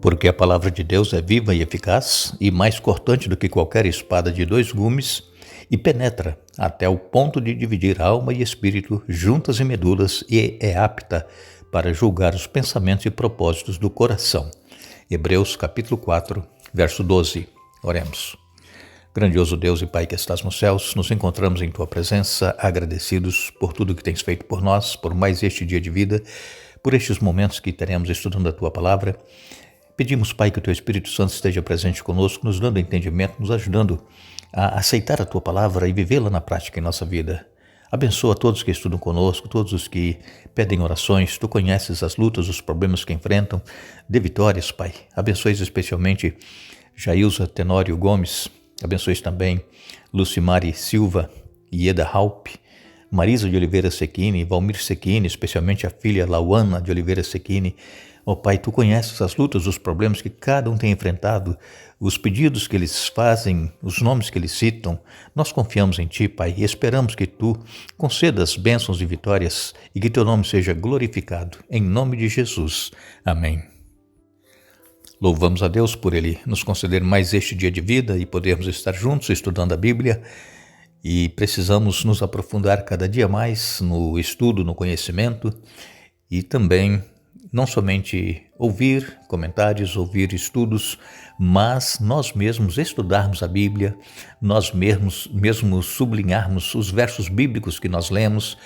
Porque a palavra de Deus é viva e eficaz e mais cortante do que qualquer espada de dois gumes e penetra até o ponto de dividir alma e espírito, juntas e medulas, e é apta para julgar os pensamentos e propósitos do coração. Hebreus capítulo 4, verso 12. Oremos. Grandioso Deus e Pai que estás nos céus, nos encontramos em Tua presença, agradecidos por tudo que tens feito por nós, por mais este dia de vida, por estes momentos que teremos estudando a Tua palavra. Pedimos, Pai, que o Teu Espírito Santo esteja presente conosco, nos dando entendimento, nos ajudando a aceitar a Tua palavra e vivê-la na prática em nossa vida. Abençoa todos que estudam conosco, todos os que pedem orações. Tu conheces as lutas, os problemas que enfrentam. Dê vitórias, Pai. Abençoe especialmente Jailza Tenório Gomes. Abençoe também Lucimari Silva, Ieda Halp, Marisa de Oliveira Sequini, Valmir Sequini, especialmente a filha Lauana de Oliveira Sequini. Ó Pai, Tu conheces as lutas, os problemas que cada um tem enfrentado, os pedidos que eles fazem, os nomes que eles citam. Nós confiamos em Ti, Pai, e esperamos que Tu concedas bênçãos e vitórias e que Teu nome seja glorificado. Em nome de Jesus. Amém. Louvamos a Deus por Ele nos conceder mais este dia de vida e podermos estar juntos estudando a Bíblia. E precisamos nos aprofundar cada dia mais no estudo, no conhecimento e também não somente ouvir comentários, ouvir estudos, mas nós mesmos estudarmos a Bíblia, nós mesmos sublinharmos os versos bíblicos que nós lemos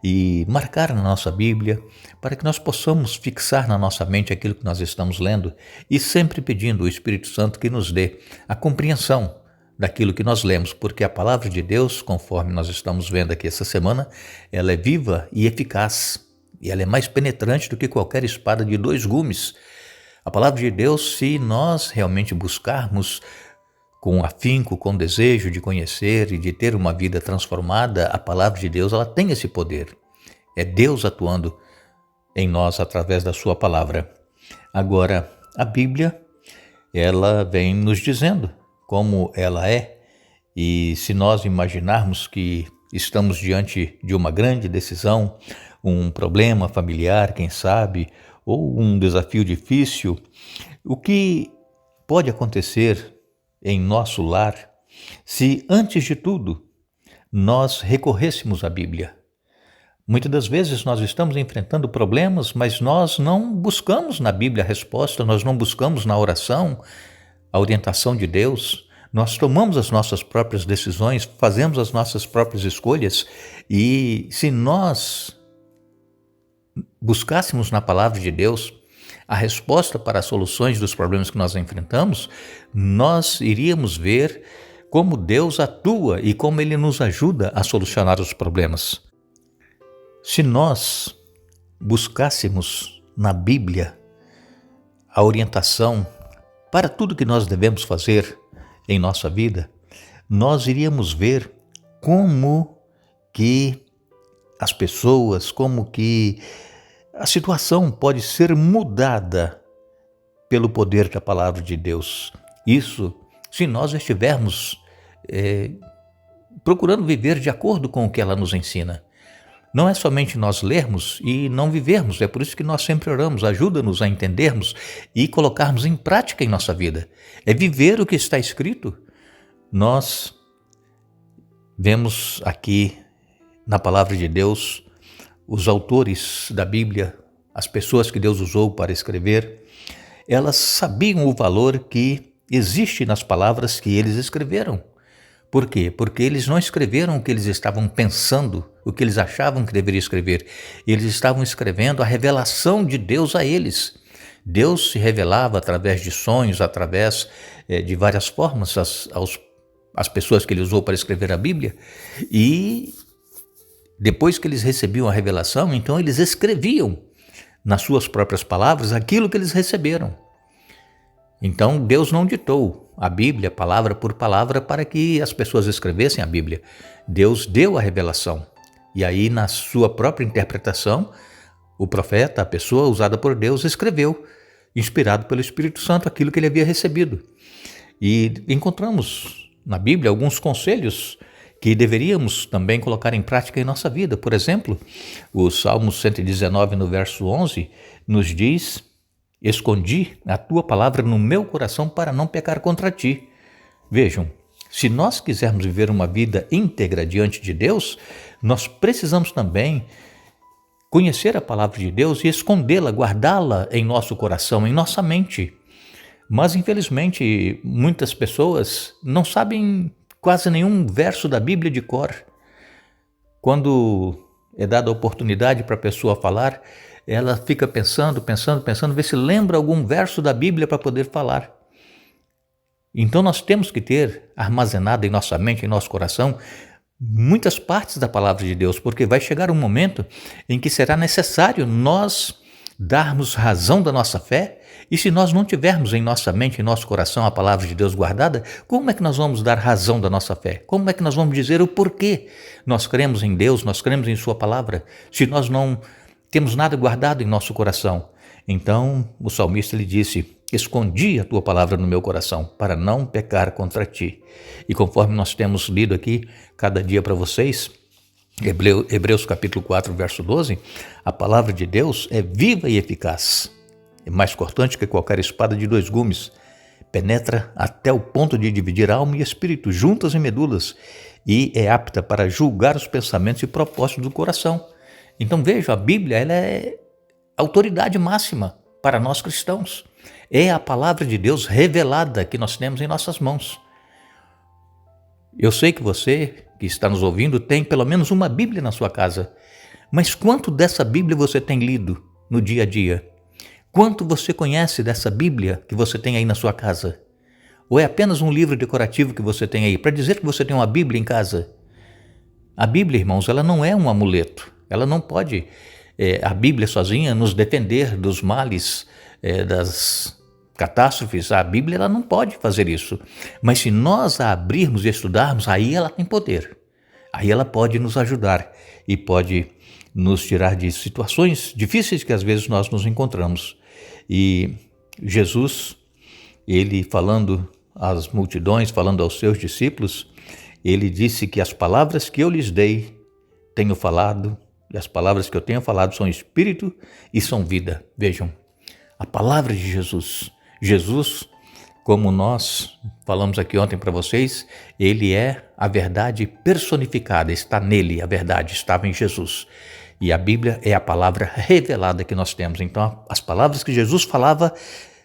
e marcar na nossa Bíblia, para que nós possamos fixar na nossa mente aquilo que nós estamos lendo e sempre pedindo ao Espírito Santo que nos dê a compreensão daquilo que nós lemos, porque a palavra de Deus, conforme nós estamos vendo aqui essa semana, ela é viva e eficaz, e ela é mais penetrante do que qualquer espada de dois gumes. A palavra de Deus, se nós realmente buscarmos com afinco, com desejo de conhecer e de ter uma vida transformada, a palavra de Deus, ela tem esse poder. É Deus atuando em nós através da sua palavra. Agora, a Bíblia, ela vem nos dizendo como ela é, e se nós imaginarmos que estamos diante de uma grande decisão, um problema familiar, quem sabe, ou um desafio difícil, o que pode acontecer em nosso lar se, antes de tudo, nós recorrêssemos à Bíblia? Muitas das vezes nós estamos enfrentando problemas, mas nós não buscamos na Bíblia a resposta, nós não buscamos na oração a orientação de Deus. Nós tomamos as nossas próprias decisões, fazemos as nossas próprias escolhas, e se nós buscássemos na palavra de Deus a resposta para as soluções dos problemas que nós enfrentamos, nós iríamos ver como Deus atua e como Ele nos ajuda a solucionar os problemas. Se nós buscássemos na Bíblia a orientação para tudo que nós devemos fazer em nossa vida, nós iríamos ver como que as pessoas, como que a situação pode ser mudada pelo poder da palavra de Deus. Isso se nós estivermos procurando viver de acordo com o que ela nos ensina. Não é somente nós lermos e não vivermos, é por isso que nós sempre oramos, ajuda-nos a entendermos e colocarmos em prática em nossa vida. É viver o que está escrito. Nós vemos aqui na palavra de Deus os autores da Bíblia, as pessoas que Deus usou para escrever, elas sabiam o valor que existe nas palavras que eles escreveram. Por quê? Porque eles não escreveram o que eles estavam pensando, o que eles achavam que deveria escrever. Eles estavam escrevendo a revelação de Deus a eles. Deus se revelava através de sonhos, através de várias formas às pessoas que ele usou para escrever a Bíblia. E depois que eles recebiam a revelação, então eles escreviam nas suas próprias palavras aquilo que eles receberam. Então Deus não ditou a Bíblia, palavra por palavra, para que as pessoas escrevessem a Bíblia. Deus deu a revelação. E aí, na sua própria interpretação, o profeta, a pessoa usada por Deus, escreveu, inspirado pelo Espírito Santo, aquilo que ele havia recebido. E encontramos na Bíblia alguns conselhos que deveríamos também colocar em prática em nossa vida. Por exemplo, o Salmo 119, no verso 11, nos diz Escondi a tua palavra no meu coração para não pecar contra ti. Vejam, se nós quisermos viver uma vida íntegra diante de Deus, nós precisamos também conhecer a palavra de Deus e escondê-la, guardá-la em nosso coração, em nossa mente. Mas, infelizmente, muitas pessoas não sabem quase nenhum verso da Bíblia de cor. Quando é dada a oportunidade para a pessoa falar, ela fica pensando, ver se lembra algum verso da Bíblia para poder falar. Então nós temos que ter armazenado em nossa mente, em nosso coração, muitas partes da palavra de Deus, porque vai chegar um momento em que será necessário nós darmos razão da nossa fé, e se nós não tivermos em nossa mente, em nosso coração, a palavra de Deus guardada, como é que nós vamos dar razão da nossa fé? Como é que nós vamos dizer o porquê nós cremos em Deus, nós cremos em sua palavra, se nós não temos nada guardado em nosso coração? Então o salmista ele disse: escondi a tua palavra no meu coração para não pecar contra ti. E conforme nós temos lido aqui cada dia para vocês, Hebreus capítulo 4, verso 12, a palavra de Deus é viva e eficaz, é mais cortante que qualquer espada de 2 gumes, penetra até o ponto de dividir alma e espírito, juntas e medulas, e é apta para julgar os pensamentos e propósitos do coração. Então veja, a Bíblia ela é autoridade máxima para nós cristãos. É a palavra de Deus revelada que nós temos em nossas mãos. Eu sei que você que está nos ouvindo tem pelo menos uma Bíblia na sua casa, mas quanto dessa Bíblia você tem lido no dia a dia? Quanto você conhece dessa Bíblia que você tem aí na sua casa? Ou é apenas um livro decorativo que você tem aí, para dizer que você tem uma Bíblia em casa? A Bíblia, irmãos, ela não é um amuleto. Ela não pode, a Bíblia sozinha, nos defender dos males, das catástrofes. A Bíblia ela não pode fazer isso. Mas se nós a abrirmos e estudarmos, aí ela tem poder. Aí ela pode nos ajudar e pode nos tirar de situações difíceis que às vezes nós nos encontramos. E Jesus, ele falando às multidões, falando aos seus discípulos, ele disse que as palavras que eu lhes dei, tenho falado, e as palavras que eu tenho falado são espírito e são vida. Vejam, a palavra de Jesus. Jesus, como nós falamos aqui ontem para vocês, ele é a verdade personificada, está nele, a verdade estava em Jesus. E a Bíblia é a palavra revelada que nós temos. Então, as palavras que Jesus falava,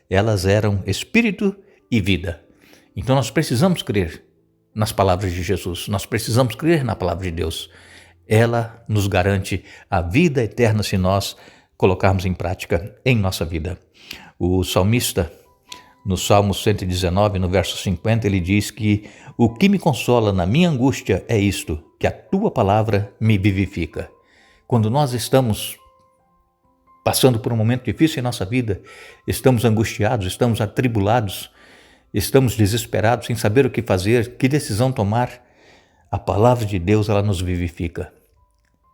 elas eram espírito e vida. Então, nós precisamos crer nas palavras de Jesus, nós precisamos crer na palavra de Deus. Ela nos garante a vida eterna se nós colocarmos em prática em nossa vida. O salmista, no Salmo 119, no verso 50, ele diz que o que me consola na minha angústia é isto, que a tua palavra me vivifica. Quando nós estamos passando por um momento difícil em nossa vida, estamos angustiados, estamos atribulados, estamos desesperados, sem saber o que fazer, que decisão tomar, a palavra de Deus ela nos vivifica.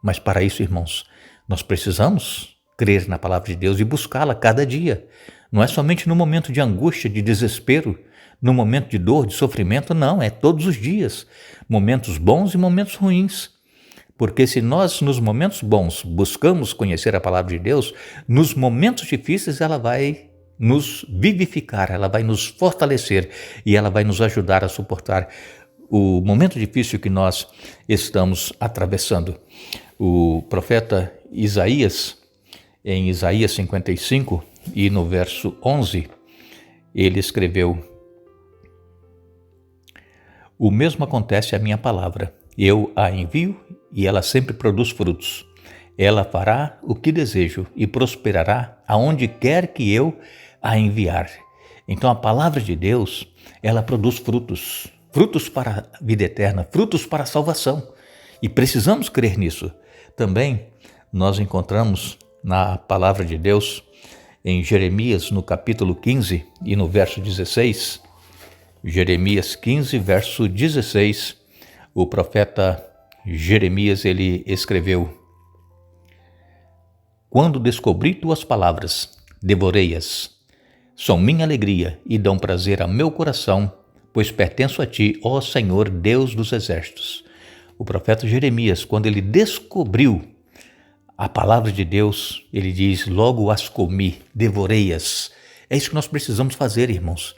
Mas para isso, irmãos, nós precisamos crer na palavra de Deus e buscá-la cada dia. Não é somente no momento de angústia, de desespero, no momento de dor, de sofrimento, não, é todos os dias. Momentos bons e momentos ruins. Porque se nós, nos momentos bons, buscamos conhecer a palavra de Deus, nos momentos difíceis ela vai nos vivificar, ela vai nos fortalecer e ela vai nos ajudar a suportar o momento difícil que nós estamos atravessando. O profeta Isaías, em Isaías 55 e no verso 11, ele escreveu: o mesmo acontece à minha palavra. Eu a envio e ela sempre produz frutos. Ela fará o que desejo e prosperará aonde quer que eu a enviar. Então a palavra de Deus, ela produz frutos. Frutos para a vida eterna, frutos para a salvação. E precisamos crer nisso. Também nós encontramos na palavra de Deus, em Jeremias, no capítulo 15 e no verso 16, Jeremias 15, verso 16, o profeta Jeremias, ele escreveu: quando descobri tuas palavras, devorei-as. São minha alegria e dão prazer ao meu coração, pois pertenço a ti, ó Senhor, Deus dos exércitos. O profeta Jeremias, quando ele descobriu A palavra de Deus, ele diz, logo as comi, devorei-as. É isso que nós precisamos fazer, irmãos.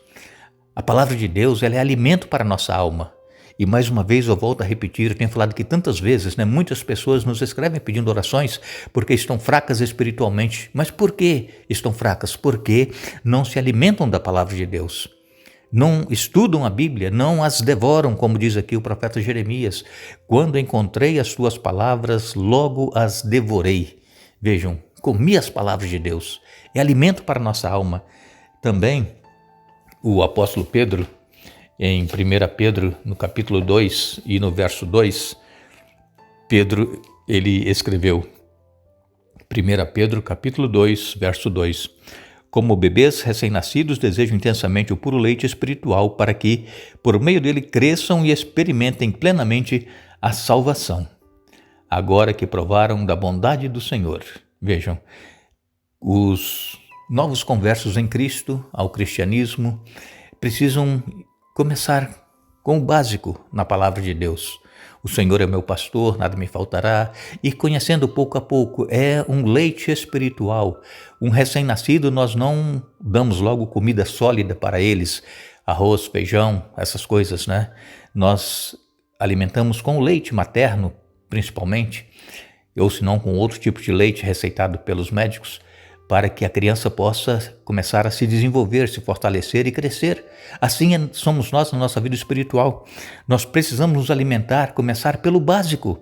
A palavra de Deus, ela é alimento para a nossa alma. E mais uma vez eu volto a repetir, eu tenho falado que tantas vezes, muitas pessoas nos escrevem pedindo orações porque estão fracas espiritualmente. Mas por que estão fracas? Porque não se alimentam da palavra de Deus. Não estudam a Bíblia, não as devoram, como diz aqui o profeta Jeremias. Quando encontrei as tuas palavras, logo as devorei. Vejam, comi as palavras de Deus. É alimento para a nossa alma. Também o apóstolo Pedro, em 1 Pedro, no capítulo 2 e no verso 2, Pedro, ele escreveu, 1 Pedro, capítulo 2, verso 2, como bebês recém-nascidos desejam intensamente o puro leite espiritual para que, por meio dele, cresçam e experimentem plenamente a salvação. Agora que provaram da bondade do Senhor. Vejam, os novos conversos em Cristo, ao cristianismo, precisam começar com o básico na palavra de Deus. O Senhor é meu pastor, nada me faltará. E conhecendo pouco a pouco, é um leite espiritual. Um recém-nascido, nós não damos logo comida sólida para eles, arroz, feijão, essas coisas, Nós alimentamos com o leite materno, principalmente, ou se não com outro tipo de leite receitado pelos médicos, para que a criança possa começar a se desenvolver, se fortalecer e crescer. Assim somos nós na nossa vida espiritual. Nós precisamos nos alimentar, começar pelo básico.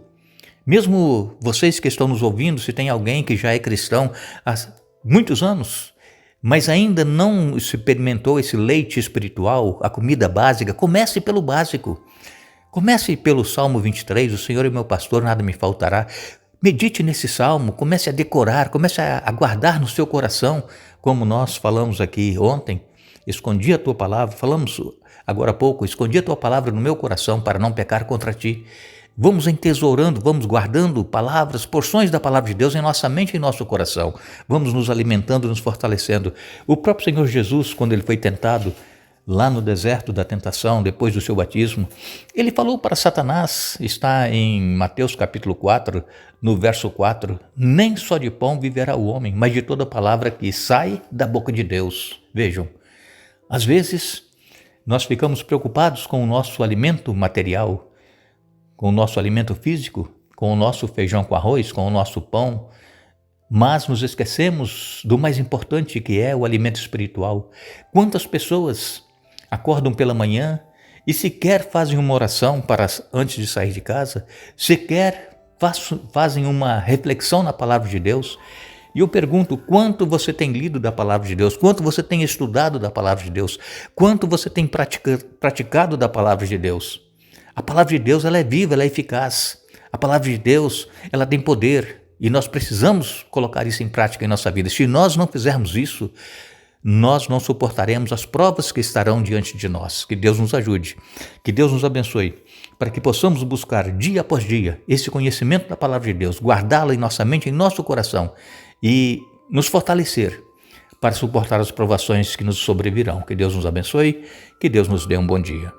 Mesmo vocês que estão nos ouvindo, se tem alguém que já é cristão há muitos anos, mas ainda não experimentou esse leite espiritual, a comida básica, comece pelo básico. Comece pelo Salmo 23, o Senhor é meu pastor, nada me faltará. Medite nesse salmo, comece a decorar, comece a guardar no seu coração, como nós falamos aqui ontem, escondi a tua palavra, falamos agora há pouco, escondi a tua palavra no meu coração para não pecar contra ti. Vamos entesourando, vamos guardando palavras, porções da palavra de Deus em nossa mente e em nosso coração. Vamos nos alimentando, nos fortalecendo. O próprio Senhor Jesus, quando ele foi tentado, lá no deserto da tentação, depois do seu batismo, ele falou para Satanás, está em Mateus capítulo 4, no verso 4, nem só de pão viverá o homem, mas de toda palavra que sai da boca de Deus. Vejam, às vezes nós ficamos preocupados com o nosso alimento material, com o nosso alimento físico, com o nosso feijão com arroz, com o nosso pão, mas nos esquecemos do mais importante, que é o alimento espiritual. Quantas pessoas acordam pela manhã e sequer fazem uma oração para antes de sair de casa, sequer fazem uma reflexão na palavra de Deus. E eu pergunto, quanto você tem lido da palavra de Deus? Quanto você tem estudado da palavra de Deus? Quanto você tem praticado da palavra de Deus? A palavra de Deus, ela é viva, ela é eficaz. A palavra de Deus, ela tem poder. E nós precisamos colocar isso em prática em nossa vida. Se nós não fizermos isso, nós não suportaremos as provas que estarão diante de nós. Que Deus nos ajude, que Deus nos abençoe, para que possamos buscar dia após dia esse conhecimento da palavra de Deus, guardá-la em nossa mente, em nosso coração e nos fortalecer para suportar as provações que nos sobrevirão. Que Deus nos abençoe, que Deus nos dê um bom dia.